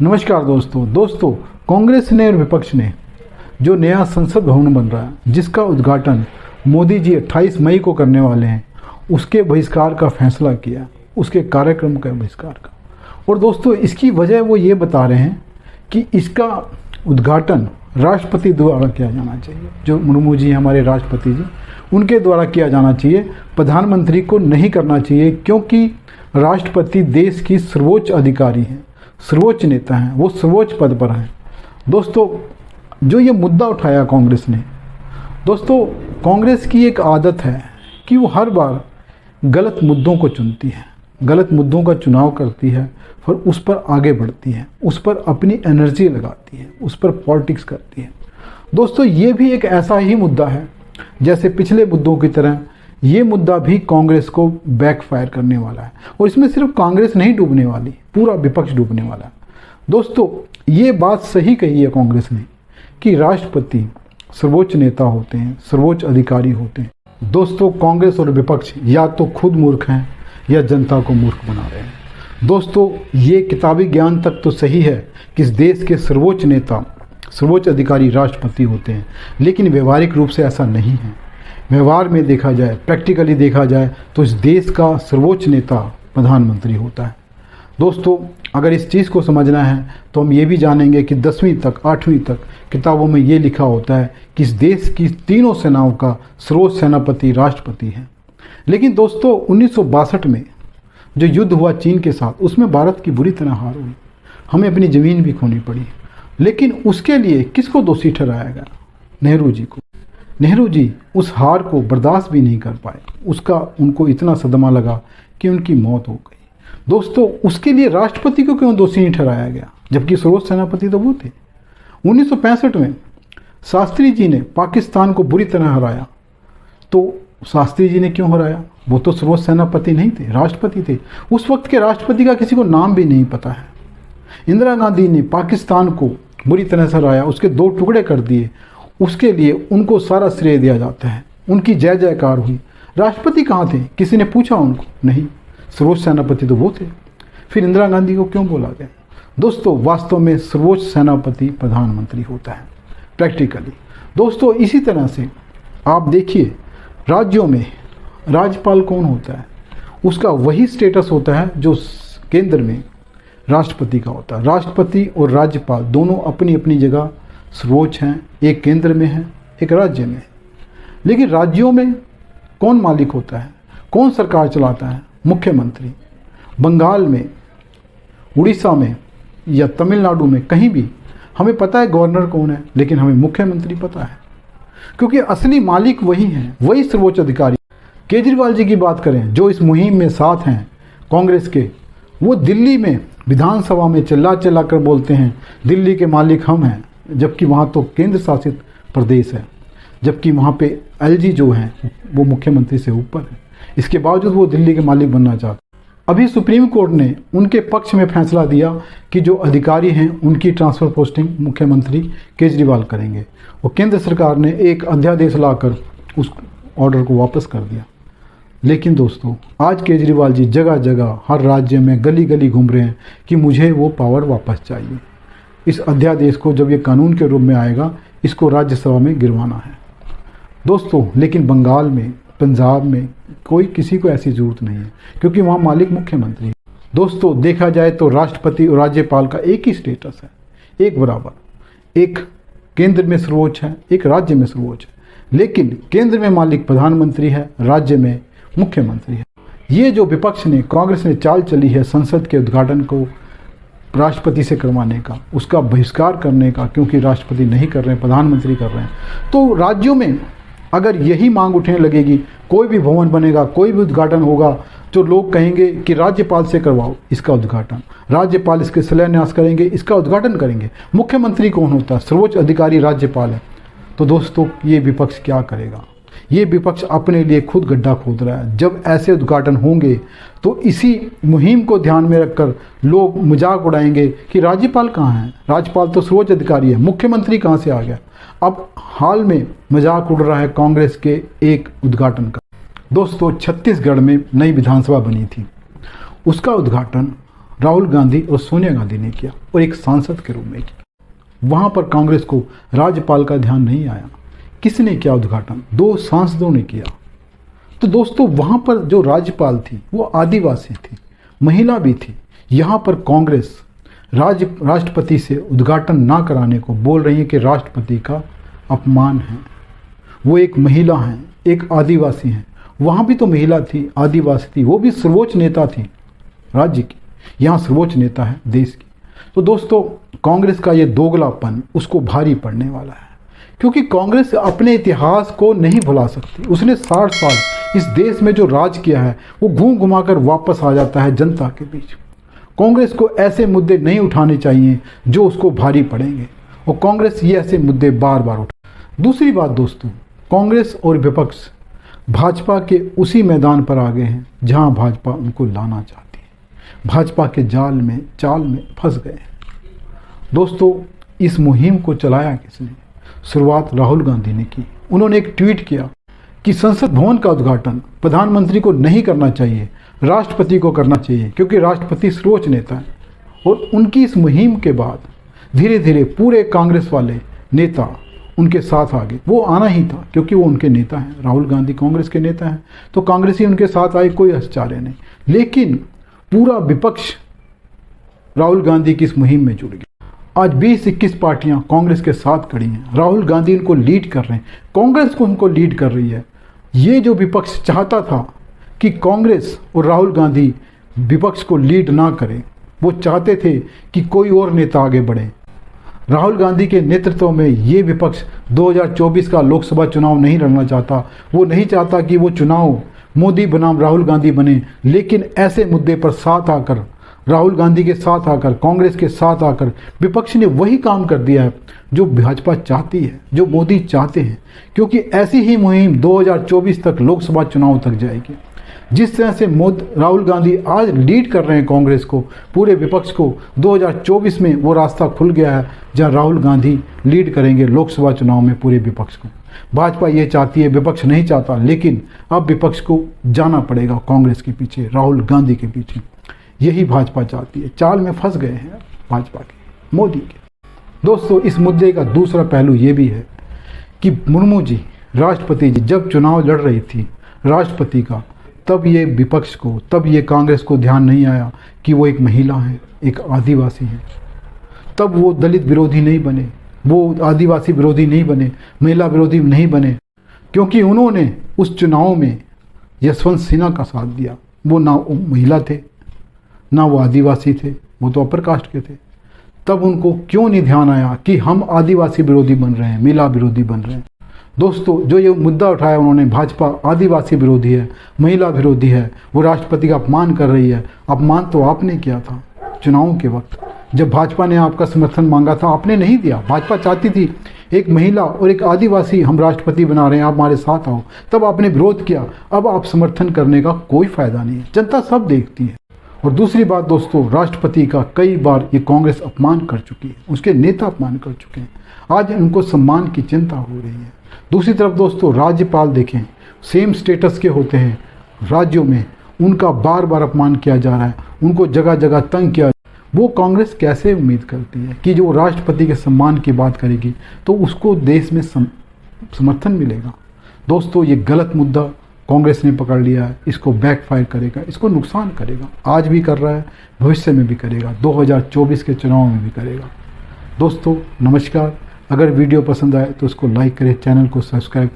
नमस्कार दोस्तों कांग्रेस ने और विपक्ष ने जो नया संसद भवन बन रहा है, जिसका उद्घाटन मोदी जी 28 मई को करने वाले हैं, उसके बहिष्कार का फैसला किया, उसके कार्यक्रम का बहिष्कार का। और दोस्तों, इसकी वजह वो ये बता रहे हैं कि इसका उद्घाटन राष्ट्रपति द्वारा किया जाना चाहिए। जो मुर्मू जी हमारे राष्ट्रपति जी, उनके द्वारा किया जाना चाहिए, प्रधानमंत्री को नहीं करना चाहिए, क्योंकि राष्ट्रपति देश की सर्वोच्च अधिकारी हैं, सर्वोच्च नेता हैं, वो सर्वोच्च पद पर हैं। दोस्तों, जो ये मुद्दा उठाया कांग्रेस ने, दोस्तों कांग्रेस की एक आदत है कि वो हर बार गलत मुद्दों को चुनती है, गलत मुद्दों का चुनाव करती है, फिर उस पर आगे बढ़ती है, उस पर अपनी एनर्जी लगाती है, उस पर पॉलिटिक्स करती है। दोस्तों, ये भी एक ऐसा ही मुद्दा है जैसे पिछले मुद्दों की तरह ये मुद्दा भी कांग्रेस को बैकफायर करने वाला है। और इसमें सिर्फ कांग्रेस नहीं डूबने वाली, पूरा विपक्ष डूबने वाला है। दोस्तों, ये बात सही कही है कांग्रेस ने कि राष्ट्रपति सर्वोच्च नेता होते हैं, सर्वोच्च अधिकारी होते हैं। दोस्तों, कांग्रेस और विपक्ष या तो खुद मूर्ख हैं या जनता को मूर्ख बना रहे हैं। दोस्तों, ये किताबी ज्ञान तक तो सही है कि इस देश के सर्वोच्च नेता, सर्वोच्च अधिकारी राष्ट्रपति होते हैं, लेकिन व्यवहारिक रूप से ऐसा नहीं है। व्यवहार में देखा जाए, प्रैक्टिकली देखा जाए तो इस देश का सर्वोच्च नेता प्रधानमंत्री होता है। दोस्तों, अगर इस चीज़ को समझना है तो हम ये भी जानेंगे कि 10वीं तक 8वीं तक किताबों में ये लिखा होता है कि इस देश की तीनों सेनाओं का सर्वोच्च सेनापति राष्ट्रपति है। लेकिन दोस्तों, 1962 में जो युद्ध हुआ चीन के साथ, उसमें भारत की बुरी तरह हार हुई, हमें अपनी ज़मीन भी खोनी पड़ी। लेकिन उसके लिए किसको दोषी ठहराया गया? नेहरू जी को। नेहरू जी उस हार को बर्दाश्त भी नहीं कर पाए, उनको इतना सदमा लगा कि उनकी मौत हो गई। दोस्तों, उसके लिए राष्ट्रपति को क्यों दोषी नहीं ठहराया गया, जबकि सर्वोच्च सेनापति तो वो थे? 1965 में शास्त्री जी ने पाकिस्तान को बुरी तरह हराया। तो शास्त्री जी ने क्यों हराया? वो तो सर्वोच्च सेनापति नहीं थे, राष्ट्रपति थे। उस वक्त के राष्ट्रपति का किसी को नाम भी नहीं पता है। इंदिरा गांधी ने पाकिस्तान को बुरी तरह से हराया, उसके 2 टुकड़े कर दिए, उसके लिए उनको सारा श्रेय दिया जाता है। उनकी जय जयकार हुई। राष्ट्रपति कहाँ थे? किसी ने पूछा उनको? नहीं, सर्वोच्च सेनापति तो वो थे। फिर इंदिरा गांधी को क्यों बोला गया? दोस्तों, वास्तव में सर्वोच्च सेनापति प्रधानमंत्री होता है प्रैक्टिकली। दोस्तों, इसी तरह से आप देखिए, राज्यों में राज्यपाल कौन होता है? उसका वही स्टेटस होता है जो केंद्र में राष्ट्रपति का होता है। राष्ट्रपति और राज्यपाल दोनों अपनी अपनी जगह सर्वोच्च हैं, एक केंद्र में है, एक राज्य में। लेकिन राज्यों में कौन मालिक होता है? कौन सरकार चलाता है? मुख्यमंत्री। बंगाल में, उड़ीसा में या तमिलनाडु में कहीं भी हमें पता है गवर्नर कौन है, लेकिन हमें मुख्यमंत्री पता है, क्योंकि असली मालिक वही हैं, वही सर्वोच्च अधिकारी। केजरीवाल जी की बात करें, जो इस मुहिम में साथ हैं कांग्रेस के, वो दिल्ली में विधानसभा में चिल्ला चिल्ला कर बोलते हैं दिल्ली के मालिक हम हैं, जबकि वहाँ तो केंद्र शासित प्रदेश है, जबकि वहाँ पे एलजी जो हैं वो मुख्यमंत्री से ऊपर है। इसके बावजूद वो दिल्ली के मालिक बनना चाहते हैं। अभी सुप्रीम कोर्ट ने उनके पक्ष में फैसला दिया कि जो अधिकारी हैं उनकी ट्रांसफ़र पोस्टिंग मुख्यमंत्री केजरीवाल करेंगे, और केंद्र सरकार ने एक अध्यादेश लाकर उस ऑर्डर को वापस कर दिया। लेकिन दोस्तों, आज केजरीवाल जी जगह जगह हर राज्य में गली गली घूम रहे हैं कि मुझे वो पावर वापस चाहिए। इस अध्यादेश को जब ये कानून के रूप में आएगा, इसको राज्यसभा में गिरवाना है दोस्तों। लेकिन बंगाल में, पंजाब में कोई किसी को ऐसी ज़रूरत नहीं है, क्योंकि वहाँ मालिक मुख्यमंत्री। दोस्तों, देखा जाए तो राष्ट्रपति और राज्यपाल का एक ही स्टेटस है, एक बराबर। एक केंद्र में सर्वोच्च है, एक राज्य में सर्वोच्च है, लेकिन केंद्र में मालिक प्रधानमंत्री है, राज्य में मुख्यमंत्री है। ये जो विपक्ष ने, कांग्रेस ने चाल चली है संसद के उद्घाटन को राष्ट्रपति से करवाने का, उसका बहिष्कार करने का, क्योंकि राष्ट्रपति नहीं कर रहे हैं, प्रधानमंत्री कर रहे हैं, तो राज्यों में अगर यही मांग उठने लगेगी, कोई भी भवन बनेगा, कोई भी उद्घाटन होगा, तो लोग कहेंगे कि राज्यपाल से करवाओ इसका उद्घाटन, राज्यपाल इसके शिलान्यास करेंगे, इसका उद्घाटन करेंगे। मुख्यमंत्री कौन होता है? सर्वोच्च अधिकारी राज्यपाल है। तो दोस्तों, ये विपक्ष क्या करेगा? ये विपक्ष अपने लिए खुद गड्ढा खोद रहा है। जब ऐसे उद्घाटन होंगे तो इसी मुहिम को ध्यान में रखकर लोग मजाक उड़ाएंगे कि राज्यपाल कहाँ है, राज्यपाल तो सर्वोच्च अधिकारी है, मुख्यमंत्री कहाँ से आ गया। अब हाल में मजाक उड़ रहा है कांग्रेस के एक उद्घाटन का। दोस्तों, छत्तीसगढ़ में नई विधानसभा बनी थी, उसका उद्घाटन राहुल गांधी और सोनिया गांधी ने किया और एक सांसद के रूप में किया। वहाँ पर कांग्रेस को राज्यपाल का ध्यान नहीं आया। किसने किया उद्घाटन? 2 सांसदों ने किया। तो दोस्तों वहाँ पर जो राज्यपाल थी वो आदिवासी थी, महिला भी थी। यहाँ पर कांग्रेस राष्ट्रपति से उद्घाटन ना कराने को बोल रही है कि राष्ट्रपति का अपमान है। वो एक महिला हैं, एक आदिवासी हैं। वहाँ भी तो महिला थी, आदिवासी थी, वो भी सर्वोच्च नेता थी राज्य की, यहाँ सर्वोच्च नेता है देश की। तो दोस्तों कांग्रेस का ये दोगलापन उसको भारी पड़ने वाला है, क्योंकि कांग्रेस अपने इतिहास को नहीं भुला सकती। उसने 60 साल इस देश में जो राज किया है वो घूम घुमा कर वापस आ जाता है जनता के बीच। कांग्रेस को ऐसे मुद्दे नहीं उठाने चाहिए जो उसको भारी पड़ेंगे, और कांग्रेस ये ऐसे मुद्दे बार बार उठा। दूसरी बात दोस्तों, कांग्रेस और विपक्ष भाजपा के उसी मैदान पर आ गए हैं जहां भाजपा उनको लाना चाहती है। भाजपा के चाल में फंस गए हैं। दोस्तों इस मुहिम को चलाया किसने? शुरुआत राहुल गांधी ने की। उन्होंने एक ट्वीट किया कि संसद भवन का उद्घाटन प्रधानमंत्री को नहीं करना चाहिए, राष्ट्रपति को करना चाहिए, क्योंकि राष्ट्रपति सर्वोच्च नेता है। और उनकी इस मुहिम के बाद धीरे धीरे पूरे कांग्रेस वाले नेता उनके साथ आ गए। वो आना ही था क्योंकि वो उनके नेता हैं, राहुल गांधी कांग्रेस के नेता हैं, तो कांग्रेसी उनके साथ आए, कोई आश्चर्य नहीं। लेकिन पूरा विपक्ष राहुल गांधी की इस मुहिम में जुड़ गया। आज 20-21 पार्टियां कांग्रेस के साथ खड़ी हैं। राहुल गांधी उनको लीड कर रहे हैं, कांग्रेस को उनको लीड कर रही है। ये जो विपक्ष चाहता था कि कांग्रेस और राहुल गांधी विपक्ष को लीड ना करें, वो चाहते थे कि कोई और नेता आगे बढ़े। राहुल गांधी के नेतृत्व में ये विपक्ष 2024 का लोकसभा चुनाव नहीं लड़ना चाहता। वो नहीं चाहता कि वो चुनाव मोदी बनाम राहुल गांधी बने। लेकिन ऐसे मुद्दे पर साथ आकर, राहुल गांधी के साथ आकर, कांग्रेस के साथ आकर विपक्ष ने वही काम कर दिया है जो भाजपा चाहती है, जो मोदी चाहते हैं। क्योंकि ऐसी ही मुहिम 2024 तक लोकसभा चुनाव तक जाएगी। जिस तरह से राहुल गांधी आज लीड कर रहे हैं कांग्रेस को, पूरे विपक्ष को, 2024 में वो रास्ता खुल गया है जहां राहुल गांधी लीड करेंगे लोकसभा चुनाव में पूरे विपक्ष को। भाजपा ये चाहती है, विपक्ष नहीं चाहता, लेकिन अब विपक्ष को जाना पड़ेगा कांग्रेस के पीछे, राहुल गांधी के पीछे। यही भाजपा चाहती है। चाल में फंस गए हैं भाजपा के, मोदी के। दोस्तों इस मुद्दे का दूसरा पहलू ये भी है कि मुर्मू जी, राष्ट्रपति जी, जब चुनाव लड़ रही थी राष्ट्रपति का, तब ये विपक्ष को, तब ये कांग्रेस को ध्यान नहीं आया कि वो एक महिला है, एक आदिवासी है। तब वो दलित विरोधी नहीं बने, वो आदिवासी विरोधी नहीं बने, महिला विरोधी नहीं बने, क्योंकि उन्होंने उस चुनाव में यशवंत सिन्हा का साथ दिया। वो ना महिला थे, ना वो आदिवासी थे, वो तो अपर कास्ट के थे। तब उनको क्यों नहीं ध्यान आया कि हम आदिवासी विरोधी बन रहे हैं, महिला विरोधी बन रहे हैं। दोस्तों जो ये मुद्दा उठाया उन्होंने, भाजपा आदिवासी विरोधी है, महिला विरोधी है, वो राष्ट्रपति का अपमान कर रही है। अपमान तो आपने किया था चुनाव के वक्त, जब भाजपा ने आपका समर्थन मांगा था, आपने नहीं दिया। भाजपा चाहती थी एक महिला और एक आदिवासी हम राष्ट्रपति बना रहे हैं, आप हमारे साथ आओ, तब आपने विरोध किया। अब आप समर्थन करने का कोई फायदा नहीं है, जनता सब देखती है। और दूसरी बात दोस्तों, राष्ट्रपति का कई बार ये कांग्रेस अपमान कर चुकी है, उसके नेता अपमान कर चुके हैं। आज उनको सम्मान की चिंता हो रही है। दूसरी तरफ दोस्तों राज्यपाल देखें, सेम स्टेटस के होते हैं राज्यों में, उनका बार बार अपमान किया जा रहा है, उनको जगह जगह तंग किया। वो कांग्रेस कैसे उम्मीद करती है कि जो राष्ट्रपति के सम्मान की बात करेगी तो उसको देश में समर्थन मिलेगा? दोस्तों ये गलत मुद्दा कांग्रेस ने पकड़ लिया है, इसको बैकफायर करेगा, इसको नुकसान करेगा। आज भी कर रहा है, भविष्य में भी करेगा, 2024 के चुनाव में भी करेगा। दोस्तों नमस्कार। अगर वीडियो पसंद आए तो उसको लाइक करें, चैनल को सब्सक्राइब करें।